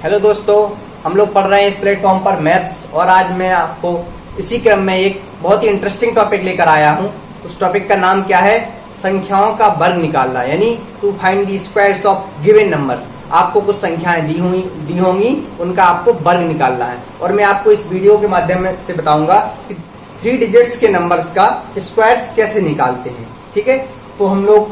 Hello दोस्तों, हम लोग पढ़ रहे हैं इस प्लेटफॉर्म पर मैथ्स और आज मैं आपको इसी क्रम में एक बहुत ही इंटरेस्टिंग टॉपिक लेकर आया हूं। उस टॉपिक का नाम क्या है? संख्याओं का वर्ग निकालना, यानी to find the squares of given numbers. आपको कुछ संख्याएं दी होंगी, उनका आपको वर्ग निकालना है और मैं आपको इस वीडियो के माध्यम से बताऊंगा कि 3 डिजिट्स के नंबर्स का स्क्वायर्स कैसे निकालते हैं। ठीक है, तो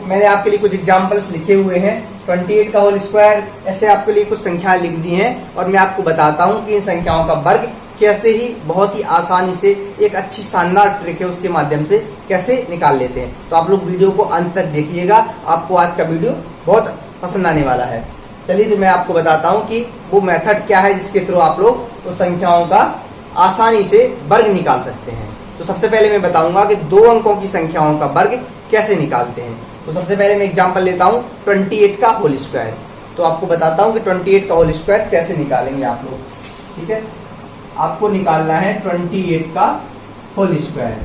मैंने आपके लिए कुछ एग्जांपल्स लिखे हुए हैं। 28 का होल स्क्वायर, ऐसे आपके लिए कुछ संख्याएं लिख दी हैं और मैं आपको बताता हूं कि इन संख्याओं का वर्ग कैसे ही बहुत ही आसानी से एक अच्छी शानदार ट्रिक है, उसके माध्यम से कैसे निकाल लेते हैं। तो आप लोग वीडियो को अंत तक देखिएगा, आपको आज का वीडियो बहुत पसंद आने वाला है। चलिए, तो मैं आपको बताता हूँ कि वो मेथड क्या है जिसके थ्रू आप लोग उस संख्याओं का आसानी से वर्ग निकाल सकते हैं। तो सबसे पहले मैं बताऊंगा कि 2 अंकों की संख्याओं का वर्ग कैसे निकालते हैं। तो सबसे पहले मैं एग्जांपल लेता हूं 28 का होल स्क्वायर। तो आपको बताता हूं कि 28 का होल स्क्वायर कैसे निकालेंगे आप लोग। ठीक है, आपको निकालना है 28 का होल स्क्वायर।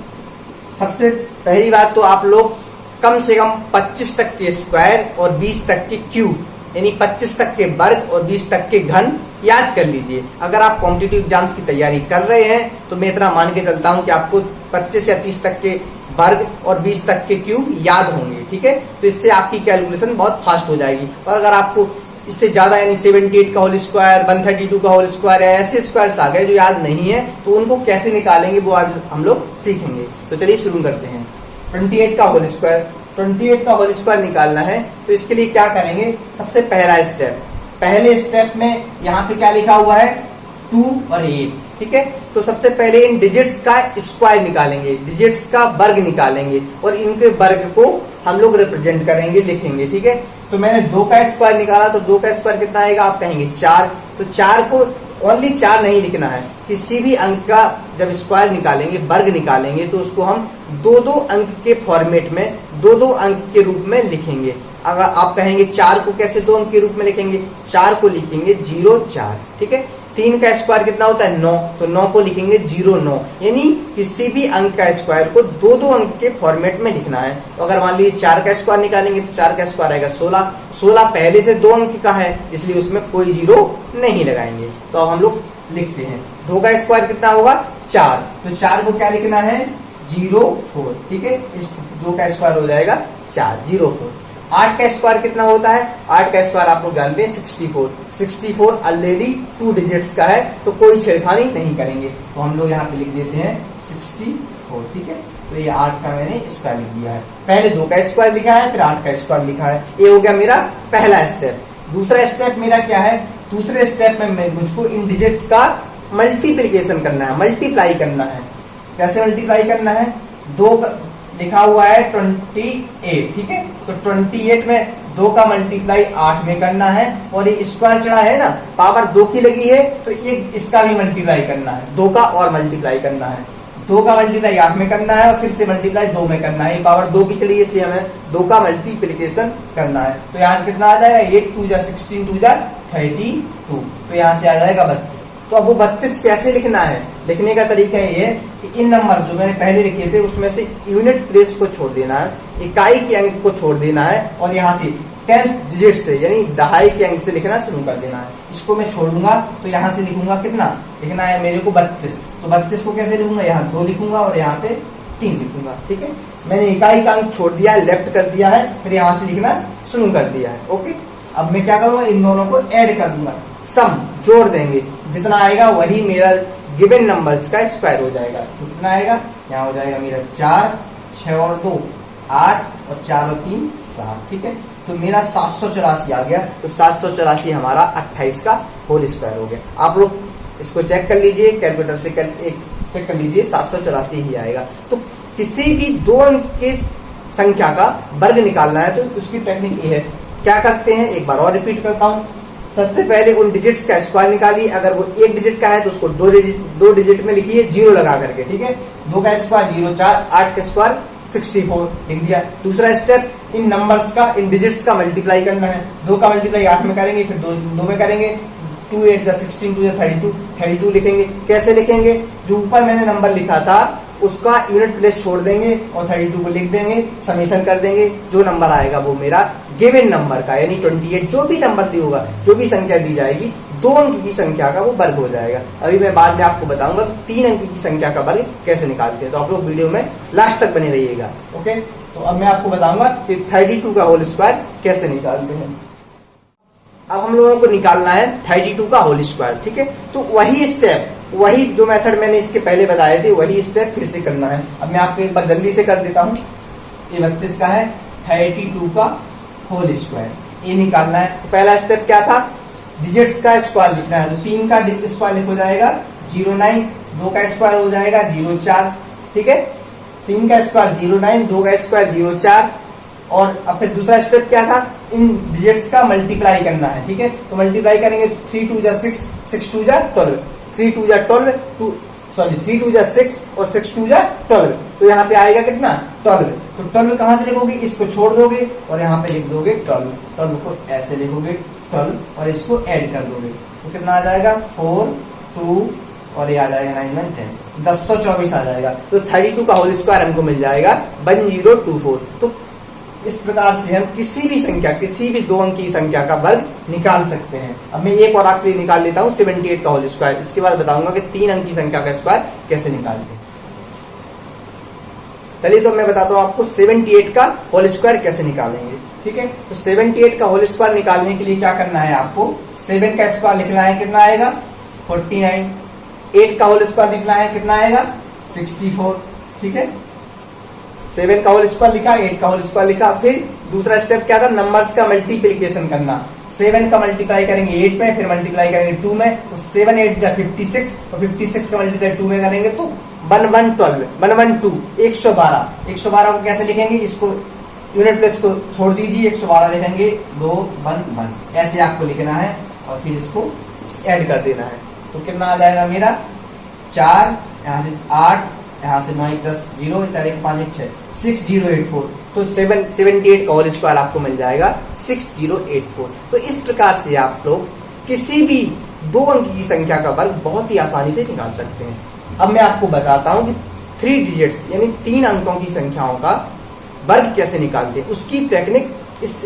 सबसे पहली बात तो आप लोग कम से कम 25 तक के स्क्वायर और 20 तक के क्यूब, यानी 25 तक के वर्ग और 20 तक के घन याद कर लीजिए। अगर आप कॉम्पिटिटिव एग्जाम्स की तैयारी कर रहे हैं तो मैं इतना मान के चलता हूं कि आपको 25 या 30 तक के वर्ग और 20 तक के क्यूब याद होंगे। ठीक है, तो इससे आपकी कैलकुलेशन बहुत फास्ट हो जाएगी। और अगर आपको इससे ज्यादा यानी 78 का होल स्क्वायर, 132 का होल स्क्वायर, ऐसे स्क्वायर्स आ गए जो याद नहीं है, तो उनको कैसे निकालेंगे वो आज हम लोग सीखेंगे। तो चलिए शुरू करते हैं। 28 का होल स्क्वायर, 28 का होल स्क्वायर निकालना है तो इसके लिए क्या करेंगे? सबसे पहला स्टेप, पहले स्टेप में यहाँ पे क्या लिखा हुआ है? 2 और 8। ठीक है, तो सबसे पहले इन डिजिट्स का स्क्वायर निकालेंगे, डिजिट्स का वर्ग निकालेंगे और इनके वर्ग को हम लोग रिप्रेजेंट करेंगे, लिखेंगे। ठीक है, तो मैंने 2 का स्क्वायर निकाला तो 2 का स्क्वायर कितना आएगा? आप कहेंगे 4। तो 4 को ओनली 4 नहीं लिखना है, किसी भी अंक का जब स्क्वायर निकालेंगे, वर्ग निकालेंगे, तो उसको हम 2-2 अंक के फॉर्मेट में 2-2 अंक के रूप में लिखेंगे। अगर आप कहेंगे 4 को कैसे 2 अंक के रूप में लिखेंगे? 4 को लिखेंगे 0 4। ठीक है, 3 का स्क्वायर कितना होता है? 9, तो 9 को लिखेंगे 0 9, यानी किसी भी अंक का स्क्वायर को 2-2 अंक के फॉर्मेट में लिखना है। तो अगर मान लीजिए 4 का स्क्वायर निकालेंगे तो 4 का स्क्वायर आएगा 16। 16 पहले से 2 अंक का है, इसलिए उसमें कोई 0 नहीं लगाएंगे। तो अब हम लोग लिखते हैं 2 का स्क्वायर कितना होगा? 4, तो 4 को क्या लिखना है? 0 4। ठीक है, इस 2 का स्क्वायर हो जाएगा 4 0 4। 8 का स्क्वायर कितना होता है? 8 का स्क्वायर आप लोग जानते हैं 64। 64 ऑलरेडी 2 डिजिट्स का है, तो कोई छेड़खानी नहीं करेंगे, तो हम लोग यहाँ पे लिख देते हैं 64। ठीक है, तो ये 8 का मैंने स्क्वायर लिख दिया है। पहले 2 का स्क्वायर लिखा है, फिर 8 का स्क्वायर लिखा है। ये हो गया मेरा पहला स्टेप। दूसरा स्टेप मेरा क्या है? दूसरे स्टेप में मुझको इन डिजिट्स का मल्टीप्लीकेशन करना है, मल्टीप्लाई करना है। कैसे मल्टीप्लाई करना है? 2 लिखा हुआ है 28। ठीक है, तो 28 में 2 का मल्टीप्लाई 8 में करना है और ये स्क्वायर चढ़ा है ना, पावर 2 की लगी है, तो ये इसका भी मल्टीप्लाई करना है, 2 का और मल्टीप्लाई करना है। 2 का मल्टीप्लाई 8 में करना है और फिर से मल्टीप्लाई 2 में करना है। ये पावर 2 की चली है, इसलिए हमें 2 का मल्टीप्लीकेशन करना है। तो यहाँ कितना आ जाएगा? 8 2 16 2 32। तो यहाँ से आ जाएगा 32। तो अब वो 32 कैसे लिखना है? लिखने का तरीका ये है कि इन नंबर जो मैंने पहले लिखे थे उसमें से यूनिट प्लेस को छोड़ देना है, इकाई के अंक को छोड़ देना है और यहाँ से 10 डिजिट से यानी दहाई के अंक से लिखना शुरू कर देना है। इसको मैं छोड़ूंगा तो यहाँ से लिखूंगा कितना लिखना है मेरे को? 32। तो 32 को कैसे लिखूंगा? यहाँ 2 लिखूंगा और यहाँ पे 3 लिखूंगा। ठीक है, मैंने इकाई का अंक छोड़ दिया है, लेफ्ट कर दिया है, फिर यहाँ से लिखना शुरू कर दिया है। ओके, अब मैं क्या करूंगा? इन दोनों को ऐड कर दूंगा, सम जोड़ देंगे, जितना आएगा वही मेरा गिवन नंबर्स का स्क्वायर हो जाएगा। तो कितना आएगा? यहाँ हो जाएगा मेरा 4, 6 और 2 8 और 4 और 3 7। ठीक है, तो मेरा 784 आ गया। तो 784 हमारा 28 का होल स्क्वायर हो गया। आप लोग इसको चेक कर लीजिए, कैलकुलेटर से चेक कर लीजिए, 784 ही आएगा। तो किसी भी 2 अंक की संख्या का वर्ग निकालना है तो उसकी टेक्निक ये है। क्या करते हैं, एक बार और रिपीट करता हूँ। सबसे पहले उन डिजिट्स का स्क्वायर निकालिए, अगर वो 1 डिजिट का है तो उसको 2 डिजिट में लिखिए 0 लगा करके। ठीक है, 2 का स्क्वायर 0 4, 8 का स्क्वायर 64 लिख दिया। दूसरा स्टेप, इन नंबर्स का, इन डिजिट्स का मल्टीप्लाई करना है। 2 का मल्टीप्लाई 8 में करेंगे, फिर 2 में करेंगे, 2 8 16 2 32 लिखेंगे। कैसे लिखेंगे? जो ऊपर मैंने नंबर लिखा था उसका यूनिट प्लेस छोड़ देंगे और 32 को लिख देंगे, समेशन कर देंगे, जो नंबर आएगा वो मेरा गिवन नंबर का यानी 28 जो भी नंबर दी होगा, जो भी संख्या दी जाएगी 2 अंक की संख्या का वो वर्ग हो जाएगा। अभी मैं बाद में आपको बताऊंगा 3 अंक की संख्या का वर्ग कैसे निकालते हैं, तो आप लोग वीडियो में लास्ट तक बने रहिएगा। ओके, तो अब मैं आपको बताऊंगा कि 32 का होल स्क्वायर कैसे निकालते हैं। अब हम लोगों को निकालना है 32 का होल स्क्वायर, ठीक है। तो वही स्टेप, वही जो मेथड मैंने इसके पहले बताए थे, वही स्टेप फिर से करना है। अब मैं आपको एक बार जल्दी से कर देता हूँ। ये 32 का है, 32 का होल स्क्वायर ये निकालना है। तो पहला स्टेप क्या था, डिजिट्स का स्क्वायर लिखना है। तो 3 का स्क्वायर लिखो जाएगा 09, 2 का स्क्वायर हो जाएगा 04, ठीक है। 3 का स्क्वायर 09, 2 का स्क्वायर 04। और अब फिर दूसरा स्टेप क्या था, इन डिजिट्स का मल्टीप्लाई करना है, ठीक है। तो मल्टीप्लाई करेंगे 3 2 जा 6, 6 2 जा 12, 3 2 जा 12, 3 2 जा 6 और 6 2 जा 12। तो यहाँ पे आएगा कितना 12। तो 12 कहाँ से लिखोगे, इसको छोड़ दोगे और यहाँ पे लिख दोगे 12। 12 को ऐसे लिखोगे 12 और इसको ऐड कर दोगे तो कितना आ जाएगा 4 2 और ये आ जाएगा 9 1 10, 1024 आ जाएगा। तो 32 का होल स्क्वायर हमको मिल जाएगा 1024। तो इस प्रकार से हम किसी भी संख्या, किसी भी 2 अंक की संख्या का वर्ग निकाल सकते हैं। अब मैं एक और आपके लिए निकाल लेता हूँ 78 का होल स्क्वायर। इसके बाद बताऊंगा कि 3 अंक की संख्या का स्क्वायर कैसे निकालते हैं। चलिए तो मैं बताता हूँ आपको 78 का होल स्क्वायर कैसे निकालेंगे, ठीक है। तो 78 का होल स्क्वायर निकालने के लिए क्या करना है, आपको 7 का स्क्वायर लिखना है, कितना आएगा 49। 8 का होल स्क्वायर लिखना है, कितना आएगा 64, ठीक है। 7 का होल स्क्वायर लिखा, 8 का होल स्क्वायर लिखा। फिर दूसरा स्टेप क्या था, नंबर्स का मल्टीप्लिकेशन करना। 7 का मल्टीप्लाई करेंगे 8 में, फिर मल्टीप्लाई करेंगे 2 में, तो 7 8 जा 56 और 56 का मल्टीप्लाई 2 में करेंगे तो 1112, 112, 112। 112 को कैसे लिखेंगे, इसको यूनिट प्लेस को छोड़ दीजिए, 112 लिखेंगे 211, ऐसे आपको लिखना है और फिर इसको ऐड कर देना है। तो कितना आ जाएगा मेरा 4, यहाँ से 8, यहाँ से 9 10 0 4 1 5 1 6, 6084। तो 78 का होल स्क्वायर आपको मिल जाएगा 6084। तो इस प्रकार से आप लोग किसी भी 2 अंक की संख्या का वर्ग बहुत ही आसानी से निकाल सकते हैं। अब मैं आपको बताता हूँ कि 3 डिजिट्स यानी 3 अंकों की संख्याओं का वर्ग कैसे निकालते हैं। उसकी टेक्निक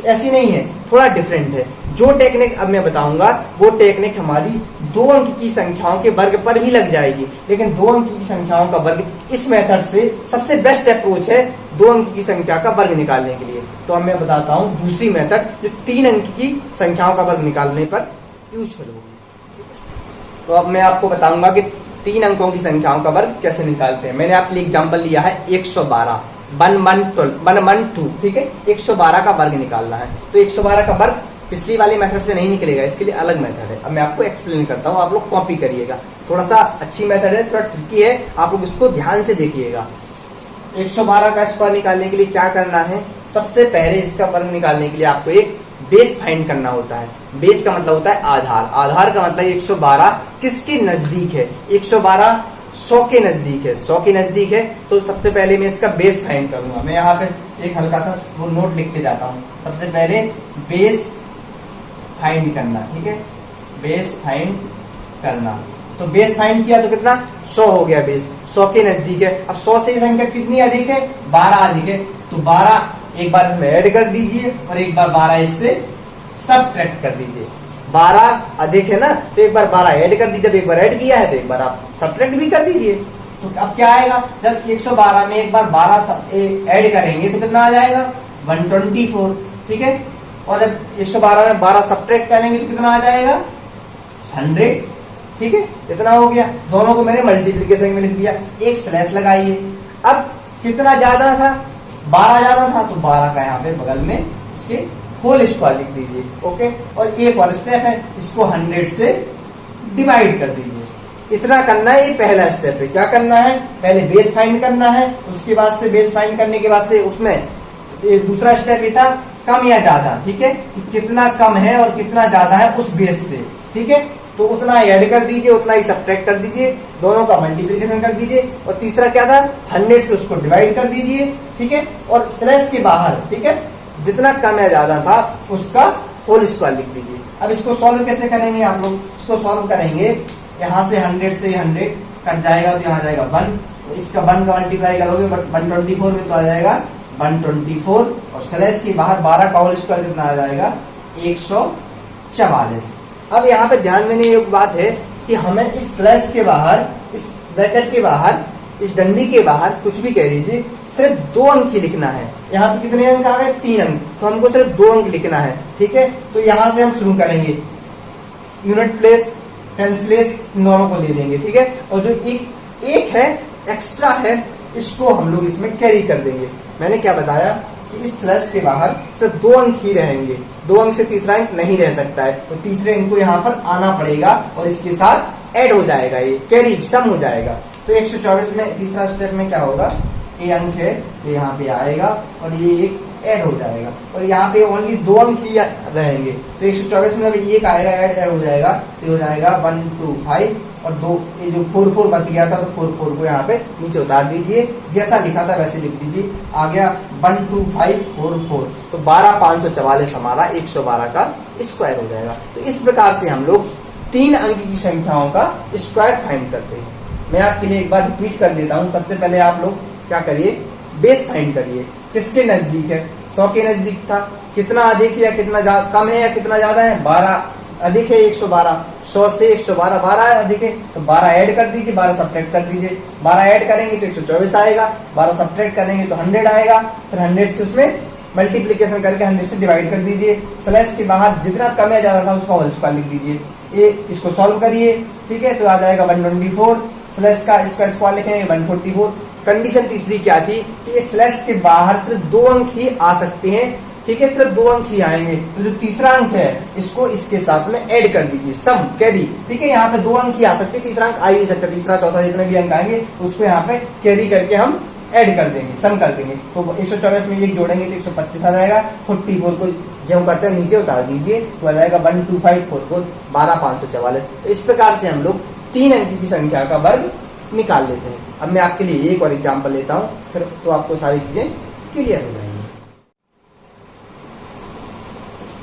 ऐसी नहीं है, थोड़ा डिफरेंट है। जो टेक्निक अब मैं बताऊंगा वो टेक्निक हमारी 2 अंक की संख्याओं के वर्ग पर भी लग जाएगी, लेकिन 2 अंक की संख्याओं का वर्ग इस मेथड से सबसे बेस्ट अप्रोच है 2 अंक की संख्या का वर्ग निकालने के लिए। तो अब मैं बताता हूँ दूसरी मेथड जो 3 अंक की संख्याओं का वर्ग निकालने पर यूजफुल होगी। तो अब मैं आपको बताऊंगा कि 3 अंकों की संख्याओं का वर्ग कैसे निकालते हैं। मैंने आपके लिए एग्जाम्पल लिया है 112, 112, ठीक है। 112 का वर्ग निकालना है। तो 112 का वर्ग पिछली वाली मेथड से नहीं निकलेगा, इसके लिए अलग मेथड है। अब मैं आपको एक्सप्लेन करता हूँ, आप लोग कॉपी करिएगा। थोड़ा सा अच्छी मेथड है, थोड़ा ट्रिकी है, आप लोग इसको ध्यान से देखिएगा। 112 का स्क्वायर निकालने के लिए क्या करना है, सबसे पहले इसका वर्ग निकालने के लिए आपको एक बेस फाइंड करना होता है। बेस का मतलब होता है आधार। आधार का मतलब 112 किसके नजदीक है, 112 100 के नजदीक है, 100 के नजदीक है। तो सबसे पहले मैं इसका बेस फाइंड करूंगा। मैं यहाँ पे एक हल्का सा वो नोट लिखते जाता हूँ। सबसे पहले बेस फाइंड करना, ठीक है, बेस फाइंड करना। तो बेस फाइंड किया तो कितना 100 हो गया, बेस 100 के नजदीक है। अब 100 से संख्या कितनी अधिक है, 12 अधिक है। तो 12 एक बार इसमें ऐड कर दीजिए और एक बार 12 इससे सबट्रैक्ट कर दीजिए। 12 अधिक है ना, तो एक बार 12 ऐड कर दीजिए। जब एक बार ऐड किया है तो एक बार आप सबट्रैक्ट भी कर दीजिए। तो अब क्या आएगा, जब 112 में एक बार 12 ऐड करेंगे तो कितना आ जाएगा 124, ठीक है। और जब 112 में 12 सबट्रैक्ट करेंगे तो कितना आ जाएगा 100, ठीक है। इतना हो गया। दोनों को मैंने मल्टीप्लिकेशन में लिख दिया। एक स्लैश लगाइए। अब कितना ज्यादा था, 12 ज्यादा था, तो 12 का यहाँ पे बगल में इसके होल स्क्वायर लिख दीजिए, ओके। और एक और स्टेप है, इसको 100 से डिवाइड कर दीजिए। इतना करना है, ये पहला स्टेप है। क्या करना है, पहले बेस फाइंड करना है, उसके बाद से बेस फाइंड करने के बाद से उसमें दूसरा स्टेप ये था कम या ज्यादा, ठीक है, कितना कम है और कितना ज्यादा है उस बेस से, ठीक है। तो उतना ऐड कर दीजिए, उतना ही सबट्रैक्ट कर दीजिए, दोनों का मल्टीप्लिकेशन कर दीजिए। और तीसरा क्या था, 100 से उसको डिवाइड कर दीजिए, ठीक है। और स्लैश के बाहर, ठीक है, जितना कम या ज्यादा था उसका होल स्क्वायर लिख दीजिए। अब इसको सॉल्व कैसे करेंगे आप लोग, इसको सॉल्व करेंगे, यहाँ से 100 से 100 कट जाएगा तो यहाँ जाएगा 1, इसका 1 का मल्टीप्लाई करोगे 124 में तो आ जाएगा 124 और स्लैश के बाहर 12 का होल स्क्वायर कितना आ जाएगा 144। अब यहाँ पे ध्यान देने योग्य बात है कि हमें इस स्लैश के बाहर, इस ब्रैकेट के बाहर, इस डंडी के बाहर कुछ भी कह दीजिए, सिर्फ 2 अंक ही लिखना है। यहाँ पे कितने अंक आ गए 3 अंक, तो हमको सिर्फ 2 अंक लिखना है। ठीक है, तो यहाँ से हम शुरू करेंगे, यूनिट प्लेस, टेंस प्लेस, इन दोनों को ले लेंगे। ठीक है, और जो एक है एक्स्ट्रा है, इसको हम लोग इसमें कैरी कर देंगे। मैंने क्या बताया कि इस स्लैश के बाहर सिर्फ 2 अंक ही रहेंगे, 2 अंक से तीसरा अंक नहीं रह सकता है, तो तीसरे अंक को यहाँ पर आना पड़ेगा और इसके साथ ऐड हो जाएगा, ये कैरी सम हो जाएगा। तो 124 में तीसरा स्टेप में क्या होगा, ये अंक है तो यहाँ पे आएगा और ये एक ऐड हो जाएगा और यहाँ पे ओनली 2 अंक ही रहेंगे, तो 124 में जब एक आएगा ऐड हो जाएगा तो हो जाएगा 125 और 2, ये जो 44 बच गया था तो 44 को यहाँ पे नीचे उतार दीजिए, जैसा लिखा था वैसे लिख दीजिए, आ गया 12544, तो 12544 हमारा 112 का स्क्वायर हो जाएगा। तो इस प्रकार से हम लोग 3 अंक की संख्याओं का स्क्वायर फाइंड करते हैं। मैं आपके लिए एक बार रिपीट कर देता हूँ। सबसे पहले आप लोग क्या करिए, बेस फाइंड करिए, किसके नजदीक है, 100 के नजदीक था, कितना अधिक या कितना कम है या कितना ज्यादा है, 12 अधिक है 112, 100 से 112 12 अधिक है तो 12 ऐड कर दीजिए, 12 सब्ट्रैक्ट कर दीजिए, 12 ऐड करेंगे तो 124 आएगा, 12 सब्ट्रैक्ट करेंगे तो 100 आएगा, फिर 100 से उसमें मल्टीप्लीकेशन करके 100 से डिवाइड कर दीजिए, स्लैश के बाहर जितना कम या ज्यादा था उसका होल स्क्वायर लिख दीजिए, ये इसको सॉल्व करिए। ठीक है, तो आ जाएगा 124, स्लैश का इसका स्क्वायर लिखेंगे 144। कंडीशन तीसरी क्या थी कि ये स्लैश के बाहर सिर्फ 2 अंक ही आ सकते हैं। ठीक है, सिर्फ 2 अंक ही आएंगे, तो जो तीसरा अंक है इसको इसके साथ में ऐड कर दीजिए, सम कैरी। ठीक है, यहाँ पे 2 अंक ही आ सकते, तीसरा अंक आ ही नहीं सकता, तीसरा चौथा जितने भी अंक आएंगे उसको यहाँ पे कैरी करके हम ऐड कर देंगे, सम कर देंगे। तो 124 में ये जोड़ेंगे तो 125 आ जाएगा, 44 को जब करते हैं नीचे उतार दीजिए तो आ जाएगा 12544 12544। तो इस प्रकार से हम लोग 3 अंक की संख्या का वर्ग निकाल लेते हैं। अब मैं आपके लिए एक और एग्जांपल लेता हूं, फिर तो आपको सारी चीजें क्लियर हो जाएंगी।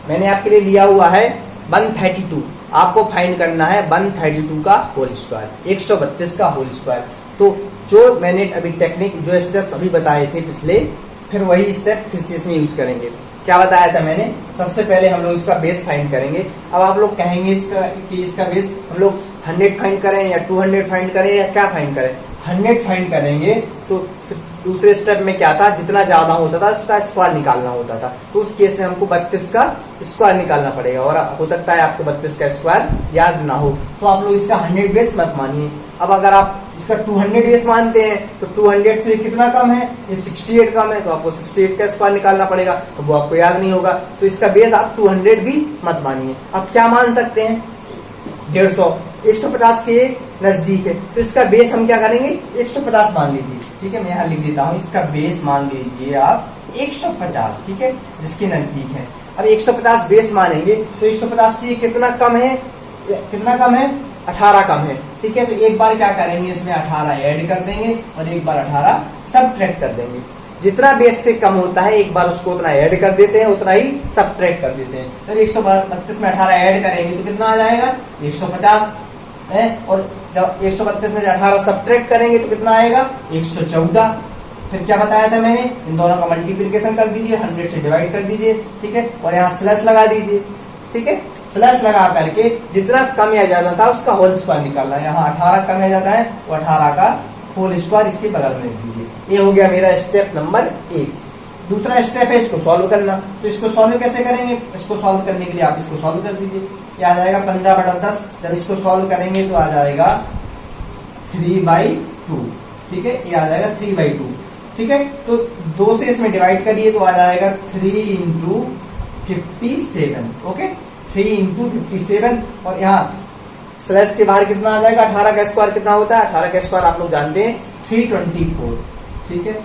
मैंने आपके लिए लिया हुआ है 132, आपको फाइंड करना है 132 का होल स्क्वायर, 132 का होल स्क्वायर। तो जो मैंने अभी टेक्निक, जो स्टेप्स अभी बताए थे पिछले, फिर वही स्टेप फिर से इसमें यूज करेंगे। क्या बताया था मैंने, सबसे पहले हम लोग इसका बेस फाइंड करेंगे। अब आप लोग कहेंगे इसका बेस हम लोग 100 फाइंड करें या 200 फाइंड करें या क्या फाइंड करें। 100 फाइंड करेंगे तो दूसरे स्टेप में क्या था, जितना ज्यादा होता था उसका स्क्वायर निकालना होता था, तो उस केस में हमको 32 का स्क्वायर निकालना पड़ेगा और हो सकता है आपको 32 का स्क्वायर याद ना हो, तो आप लोग इसका 100 बेस मत मानिए। अब अगर आप इसका 200 बेस मानते हैं तो 200 से कितना कम है, ये 68 कम है, तो आपको 68 का स्क्वायर निकालना पड़ेगा, तो वो आपको याद नहीं होगा, तो इसका बेस आप 200 भी मत मानिए। अब क्या मान सकते हैं, 150, 150 के नजदीक है, तो इसका बेस हम क्या करेंगे 150 मान लीजिए। ठीक है, मैं यहाँ लिख देता हूँ, इसका बेस मान लीजिए आप 150। ठीक है, जिसके नजदीक है। अब 150 बेस मानेंगे तो 150 से कितना कम है, कितना कम है, 18 कम है। ठीक है, तो एक बार क्या करेंगे, इसमें 18 ऐड कर देंगे और एक बार 18 सब्ट्रैक्ट कर देंगे। जितना बेस से कम होता है एक बार उसको उतना ऐड कर देते हैं, उतना ही सब्ट्रैक्ट कर देते हैं। जब 132 में 18 ऐड करेंगे तो कितना आ जाएगा 150 है, और जब 132 में 18 सब्ट्रैक्ट करेंगे तो कितना आएगा 114। फिर क्या बताया था मैंने, इन दोनों का मल्टीप्लिकेशन कर दीजिए, 100 से डिवाइड कर दीजिए। ठीक है, और यहाँ स्लैश लगा दीजिए। ठीक है, स्लैश लगा करके जितना कम या ज्यादा था उसका होल स्क्वायर निकालना है। यहाँ 18 कम या ज्यादा है, वो 18 का होल स्क्वायर इसके बगल में दीजिए। ये हो गया मेरा स्टेप नंबर 1। दूसरा स्टेप है इसको सॉल्व करना, तो इसको सॉल्व कैसे करेंगे, इसको सॉल्व करने के लिए आप इसको सॉल्व कर दीजिए। ये आ जाएगा 15/10, जब इसको सॉल्व करेंगे तो आ जाएगा 3/2। ठीक है, ये आ जाएगा 3/2। ठीक है, तो 2 से इसमें डिवाइड करिए तो आ जाएगा 3 × 57। ओके, 3 × 57, और यहाँ स्लैश के बाहर कितना आ जाएगा, 18 का स्क्वायर कितना होता है, 18 का स्क्वायर आप लोग जानते हैं 324। ठीक है,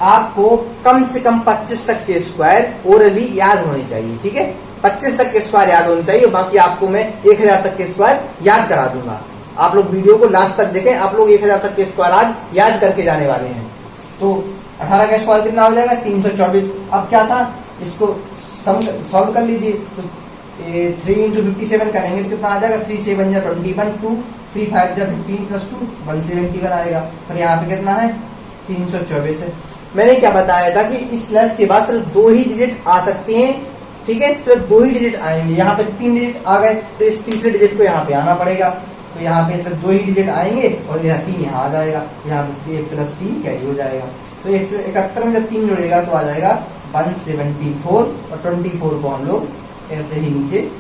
आपको कम से कम 25 तक के स्क्वायर ओरली याद होने चाहिए। ठीक है, 25 तक के स्क्वायर याद होने चाहिए, बाकी आपको मैं 1000 तक के स्क्वायर याद करा दूंगा। आप लोग वीडियो को लास्ट तक देखें, आप लोग 1000 तक के स्क्वायर आज याद करके जाने वाले हैं। तो 18 का स्क्वायर कितना हो जाएगा 324। अब क्या था, इसको सॉल्व कर लीजिए, तो 3 इंटू 57 करेंगे तो कितना आ जाएगा, 3 7 जा 21, 2 3 5 जा 15 प्लस 2 171 आएगा। फिर यहाँ पे कितना है, 324 है। मैंने क्या बताया था कि इस स्लैश के बाद सिर्फ 2 ही डिजिट आ सकती हैं, ठीक है, सिर्फ 2 ही डिजिट आएंगे। यहाँ पे 3 डिजिट आ गए तो इस तीसरे डिजिट को यहाँ पे आना पड़ेगा, तो यहाँ पे सिर्फ 2 ही डिजिट आएंगे और यहाँ 3 यहाँ आ जाएगा, यहाँ पे प्लस 3 कैरी हो जाएगा। तो 171 में जब 3 जुड़ेगा तो आ जाएगा 174 और 24 को हम लोग ऐसे ही नीचे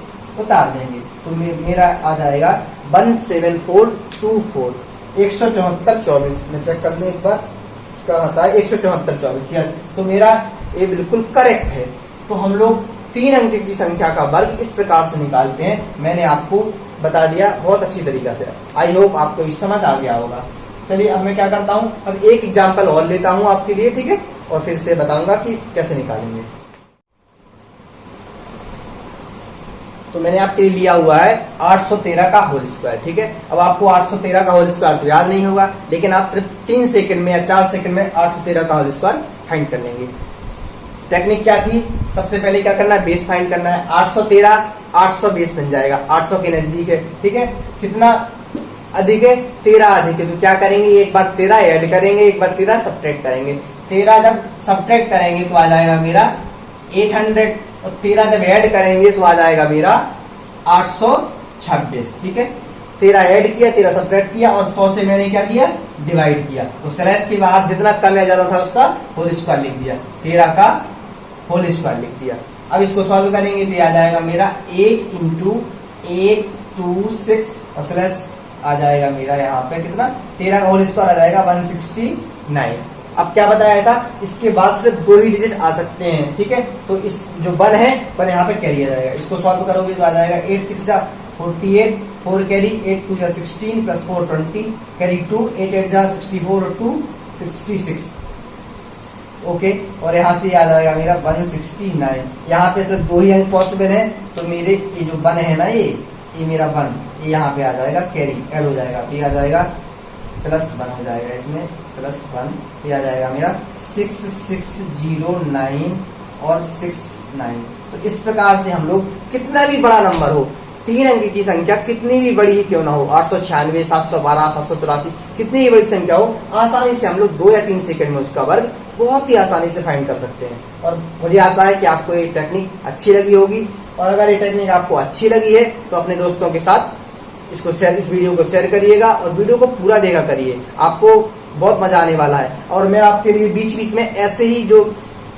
उतार देंगे तो मेरा आ जाएगा 17424 17424। मैं चेक कर लूं एक बार, इसका आता है 17424। तो मेरा ये बिल्कुल करेक्ट है। तो हम लोग 3 अंक की संख्या का वर्ग इस प्रकार से निकालते हैं। मैंने आपको बता दिया बहुत अच्छी तरीका से। आई होप आपको ये समझ आ गया होगा। चलिए अब मैं क्या करता हूँ, अब एक एग्जाम्पल और लेता हूँ आपके लिए, ठीक है, और फिर से बताऊंगा कि कैसे निकालेंगे। तो मैंने आपके लिए लिया हुआ है 813 का होल स्क्वायर, ठीक है। अब आपको 813 का होल स्क्वायर तो याद नहीं होगा, लेकिन आप सिर्फ 3 सेकंड में या 4 सेकंड में 813 का होल स्क्वायर फाइंड कर लेंगे। टेक्निक क्या थी, सबसे पहले क्या करना है, बेस फाइंड करना है। 813 800 बेस बन जाएगा, 800 के नजदीक है, ठीक है। कितना अधिक है, 13 अधिक है, तो क्या करेंगे, एक बार 13 ऐड करेंगे, एक बार 13 सब्ट्रैक्ट करेंगे। 13 जब सब्ट्रैक्ट करेंगे तो आ जाएगा मेरा 800 और 13 जब ऐड करेंगे तो आ जाएगा मेरा 826, ठीक है। 13 ऐड किया, 13 सब्ट्रैक्ट किया और 100 से मैंने क्या किया, डिवाइड किया। तो स्लैश के बाद जितना कम या ज्यादा था उसका होल स्क्वायर लिख दिया, 13 का होल स्क्वायर लिख दिया। अब इसको सॉल्व करेंगे तो आ जाएगा मेरा 8 इंटू 826 और स्लैश आ जाएगा मेरा यहाँ पे कितना, 13 का होल स्क्वायर आ जाएगा 169। अब क्या बताया था, इसके बाद सिर्फ 2 ही डिजिट आ सकते हैं, ठीक है। तो इस जो 1 है 1 यहाँ पे कैरी आ जाएगा। इसको सॉल्व करोगे तो आ जाएगा 8 6 जा 48, 4 कैरी, 8 2 जा 16 प्लस 4 20 कैरी 2, 8 8 जा 64 और 2 66, ओके। और यहाँ से आ जाएगा मेरा 169। यहाँ पे सिर्फ 2 ही अंक पॉसिबल है, तो मेरे ये जो 1 है ना, ये मेरा 1 ये यहाँ पे आ जाएगा, कैरी ऐड हो जाएगा, ये आ जाएगा प्लस 1 हो जाएगा, इसमें प्लस 1 ये आ जाएगा मेरा 6609 और 69। तो इस प्रकार से हम लोग कितना भी बड़ा नंबर हो, 3 अंक की संख्या कितनी भी बड़ी ही क्यों ना हो, 896 712 784 कितनी भी बड़ी संख्या हो, आसानी से हम लोग 2 या 3 सेकंड में उसका वर्ग बहुत ही आसानी से फाइंड कर सकते हैं। और मुझे आशा है कि आपको ये टेक्निक अच्छी लगी होगी, और अगर ये टेक्निक आपको अच्छी लगी है तो अपने दोस्तों के साथ इसको शेयर, इस वीडियो को शेयर करिएगा और वीडियो को पूरा देखा करिए, आपको बहुत मजा आने वाला है। और मैं आपके लिए बीच बीच में ऐसे ही जो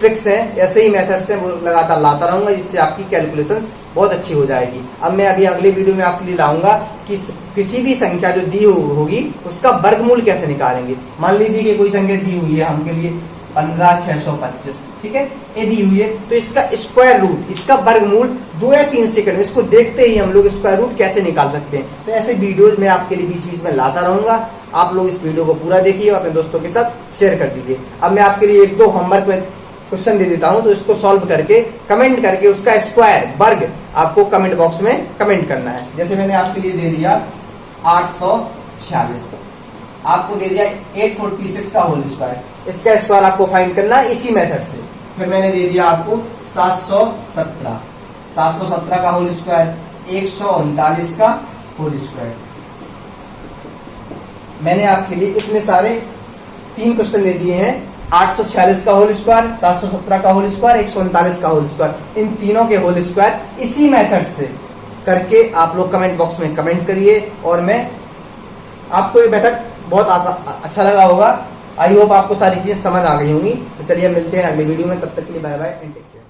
ट्रिक्स हैं, ऐसे ही मेथड्स हैं, वो लगातार लाता रहूंगा, जिससे आपकी कैलकुलेशंस बहुत अच्छी हो जाएगी। अब मैं अभी अगले वीडियो में आपके लिए लाऊंगा कि किसी भी संख्या जो दी होगी उसका वर्गमूल कैसे निकालेंगे। मान लीजिए कि कोई संख्या दी हुई है हमके लिए 15625, ठीक है, ये दी हुई है, तो इसका स्क्वायर रूट, इसका वर्गमूल 2 या 3 सेकंड में इसको देखते ही हम लोग स्क्वायर रूट कैसे निकाल सकते हैं। तो ऐसे वीडियोज मैं आपके लिए बीच बीच में लाता रहूंगा। आप लोग इस वीडियो को पूरा देखिए और अपने दोस्तों के साथ शेयर कर दीजिए। अब मैं आपके लिए 1-2 होमवर्क में क्वेश्चन दे देता हूं, तो इसको सॉल्व करके कमेंट करके उसका स्क्वायर वर्ग आपको कमेंट बॉक्स में कमेंट करना है। जैसे मैंने आपके लिए दे दिया 846, आपको दे दिया 846 का होल स्क्वायर, इसका स्क्वायर आपको फाइंड करना है इसी मेथड से। फिर मैंने दे दिया आपको 717 का होल स्क्वायर, 139 का होल स्क्वायर। मैंने आपके लिए इतने सारे 3 क्वेश्चन दे दिए हैं, 846 का होल स्क्वायर, 717 का होल स्क्वायर, 139 का होल स्क्वायर। इन तीनों के होल स्क्वायर इसी मेथड से करके आप लोग कमेंट बॉक्स में कमेंट करिए। और मैं आपको ये मेथड बहुत अच्छा लगा होगा। आई होप आपको सारी चीजें समझ आ गई होंगी। तो चलिए मिलते हैं अगले वीडियो में, तब तक के लिए bye bye and take care.